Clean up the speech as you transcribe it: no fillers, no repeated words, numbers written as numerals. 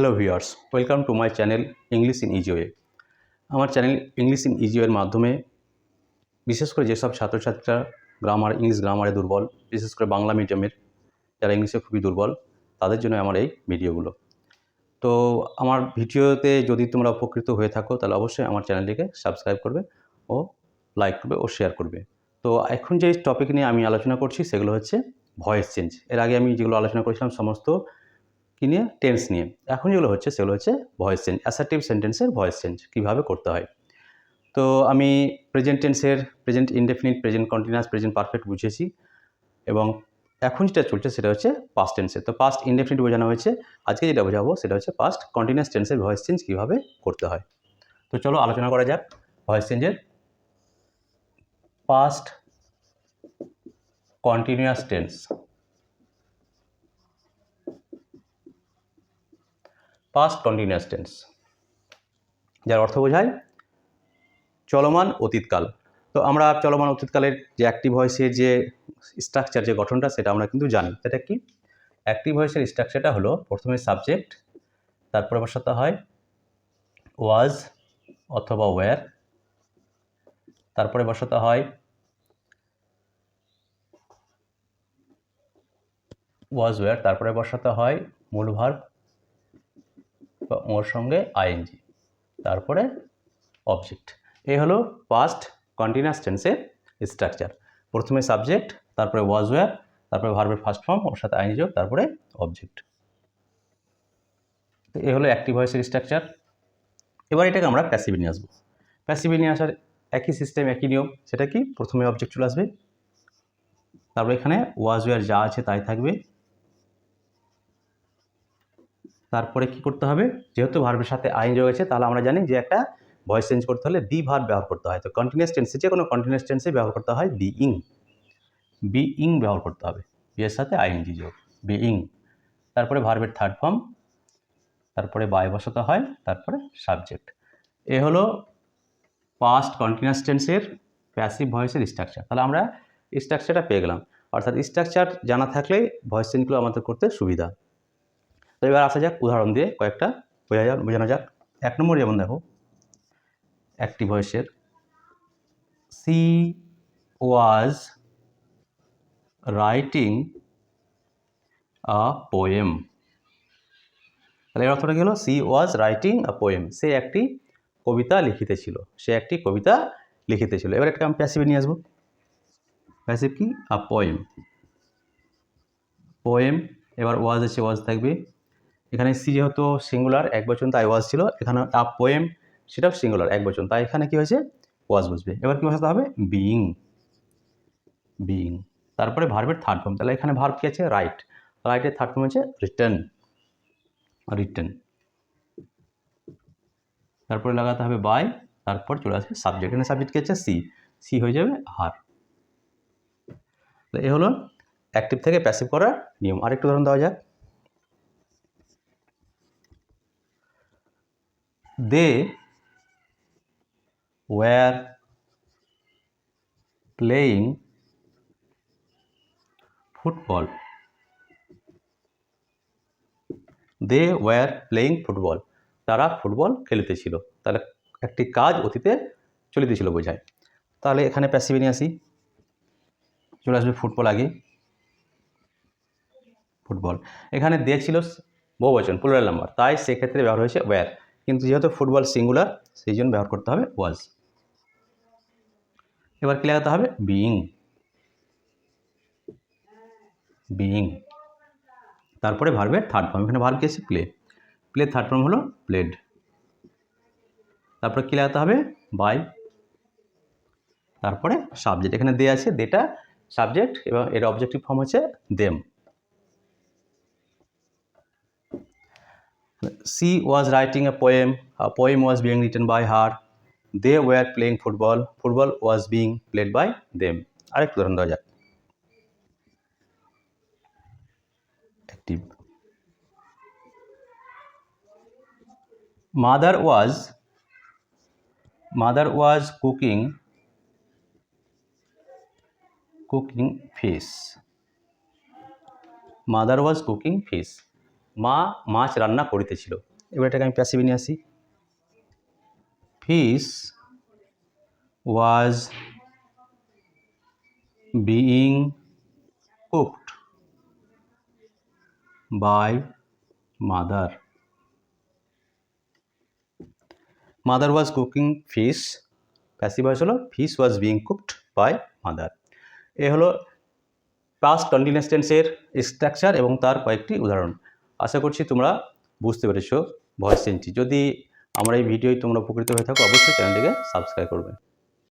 Hello viewers, welcome to my channel English in easy way. আমার channel English in easy ওয়ের মাধ্যমে বিশেষ করে যেসব ছাত্রছাত্রীরা ইংলিশ গ্রামারে দুর্বল, বিশেষ করে বাংলা মিডিয়ামের যারা ইংলিশে খুবই দুর্বল, তাদের জন্য আমার এই ভিডিওগুলো। তো আমার ভিডিওতে যদি তোমরা উপকৃত হয়ে থাকো তাহলে অবশ্যই আমার চ্যানেলটিকে সাবস্ক্রাইব করবে ও লাইক করবে ও শেয়ার করবে। তো এখন যে টপিক নিয়ে আমি আলোচনা করছি সেগুলো হচ্ছে ভয়েস চেঞ্জ। এর আগে আমি যেগুলো আলোচনা করেছিলাম সমস্ত কি নিয়ে, টেন্স নিয়ে। এখন যেগুলো হচ্ছে সেগুলো হচ্ছে ভয়েস চেঞ্জ, অ্যাসার্টিভ সেন্টেন্সের ভয়েস চেঞ্জ কীভাবে করতে হয়। তো আমি প্রেজেন্ট টেন্সের present indefinite, present continuous, present perfect বুঝিয়েছি এবং এখন যেটা চলছে সেটা হচ্ছে পাস্ট টেন্সের। তো পাস্ট ইনডেফিনিট বোঝানো হয়েছে, আজকে যেটা বোঝাবো সেটা হচ্ছে পাস্ট কন্টিনিউয়াস টেন্সের ভয়েস চেঞ্জ কীভাবে করতে হয়। তো চলো আলোচনা করা যাক ভয়েস চেঞ্জের। Past continuous tense, past continuous tense যার অর্থ বোঝায় চলমান অতীতকাল। তো আমরা চলমান অতীতকালের যে অ্যাক্টিভ ভয়েসের যে স্ট্রাকচার, যে গঠনটা, সেটা আমরা কিন্তু জানি। সেটা কি? অ্যাক্টিভ ভয়েসের স্ট্রাকচারটা হলো প্রথমে সাবজেক্ট, তারপরে বসাতে হয় ওয়াজ অথবা ওয়্যার, তারপরে বসাতে হয় ওয়াজ ওয়্যার, তারপরে বসাতে হয় মূল ভার্ব বা ওর সঙ্গে আইএনজি, তারপরে অবজেক্ট। এই হলো পাস্ট কন্টিনিউয়াস টেন্সের স্ট্রাকচার। প্রথমে সাবজেক্ট, তারপরে ওয়াজ ওয়্যার, তারপরে ভার্বের ফার্স্ট ফর্ম, ওর সাথে আইএনজি যোগ, তারপরে অবজেক্ট। তো এই হলো অ্যাক্টিভ ভয়েসের স্ট্রাকচার। এবার এটাকে আমরা প্যাসিভে নিয়ে আসবো। প্যাসিভে নিয়ে আসার একই সিস্টেম, একই নিয়ম। সেটা কি? প্রথমে অবজেক্ট চলে আসবে, তারপরে এখানে ওয়াজ ওয়্যার যা আছে তাই থাকবে। তারপরে কি করতে হবে? যেহেতু ভার্বের সাথে আইন যোগ আছে, তাহলে আমরা জানি যে একটা ভয়েস চেঞ্জ করতে হলে বি ভার্ব ব্যবহার করতে হয়। তো কন্টিনিউয়াস টেন্সে, যে কোনো কন্টিনিউয়াস টেন্সে ব্যবহার করতে হয় বিইং। বিইং ব্যবহার করতে হবে, বি এর সাথে আইএনজি যোগ, বিইং। তারপরে ভার্বের থার্ড ফর্ম, তারপরে বাই বসাতে হয়, তারপরে সাবজেক্ট। এ হলো পাস্ট কন্টিনিউয়াস টেন্সের প্যাসিভ ভয়েসের স্ট্রাকচার। তাহলে আমরা স্ট্রাকচারটা পেয়ে গেলাম, অর্থাৎ স্ট্রাকচার জানা থাকলে ভয়েস চেঞ্জগুলো আমাদের করতে সুবিধা। তো এবার আসা যাক উদাহরণ দিয়ে কয়েকটা বোঝানো যাক। 1 নম্বর যেমন দেখো, অ্যাক্টিভ ভয়েসের she was writing a poem. তাহলে এর অর্থটা কি হলো? She was writing a poem, সে একটি কবিতা লিখিতেছিল, সে একটি কবিতা লিখিতেছিল। এবার একটা আমি প্যাসিভে নিয়ে আসবো। প্যাসিভ কি? A poem, poem. এবার ওয়াজ আছে, ওয়াজ থাকবে। এখানে সি যেহেতু সিঙ্গুলার এক বচন, তাই ওয়াজ ছিল। এখানে আ পোয়েম, সেটাও সিঙ্গুলার এক বচন, তাই এখানে কি হয়েছে? ওয়াজ বসবে। এবার কি বসাতে হবে? Being, being. তারপরে ভার্বের থার্ড ফর্ম, তাহলে এখানে ভার্ব কি আছে? রাইট, রাইটের থার্ড ফর্ম হচ্ছে রিটার্ন, রিটার্ন। তারপরে লাগাতে হবে বাই, তারপর চলে আসবে সাবজেক্ট। এখানে সাবজেক্ট কি আছে? সি, সি হয়ে যাবে আর। এ হলো অ্যাক্টিভ থেকে প্যাসিভ করার নিয়ম। আরেকটু উদাহরণ দেওয়া যাক। They were playing football, they were playing football, তারা ফুটবল খেলিতেছিল। তাহলে একটি কাজ অতীতে চলিতেছিল বোঝায়। তাহলে এখানে প্যাসিভে নিয়ে আসি, চলে আসবে ফুটবল আগে, ফুটবল। এখানে দে ছিল বহুবচন, প্লুরাল নাম্বার, তাই সেক্ষেত্রে ব্যবহার হয়েছে ওয়্যার। কিন্তু যেহেতু ফুটবল সিঙ্গুলার, সেই জন্য ব্যবহার করতে হবে ওয়াজ। এবার কি লাগাতে হবে? Being, being. তারপরে ভার্বের থার্ড ফর্ম, এখানে ভার্ব কি আছে? প্লে, প্লে থার্ড ফর্ম হলো প্লেড। তারপরে কি লাগাতে হবে? বাই, তারপরে সাবজেক্ট। এখানে দে আছে, দেটা সাবজেক্ট এবং এর অবজেক্টিভ ফর্ম হচ্ছে them. She was writing a poem was being written by her, they were playing football, football was being played by them. আরেকটু উদাহরণ দেওয়া যাক। Active, mother was cooking fish, mother was cooking fish, মা মাছ রান্না করিতেছিল। এবার এটাকে আমি প্যাসিভে নিয়ে আসি। Fish was being cooked by mother. Mother was cooking fish, passive voice হলো fish was being cooked by mother. এ হলো পাস্ট কন্টিনিউয়াস টেন্সের স্ট্রাকচার এবং তার কয়েকটি উদাহরণ। আশা করছি তোমরা বুঝতে পেরেছো ভয়েস চেঞ্জটি। যদি আমার এই ভিডিওয় তোমরা উপকৃত হয়ে থাকো অবশ্যই চ্যানেলটিকে সাবস্ক্রাইব করবে।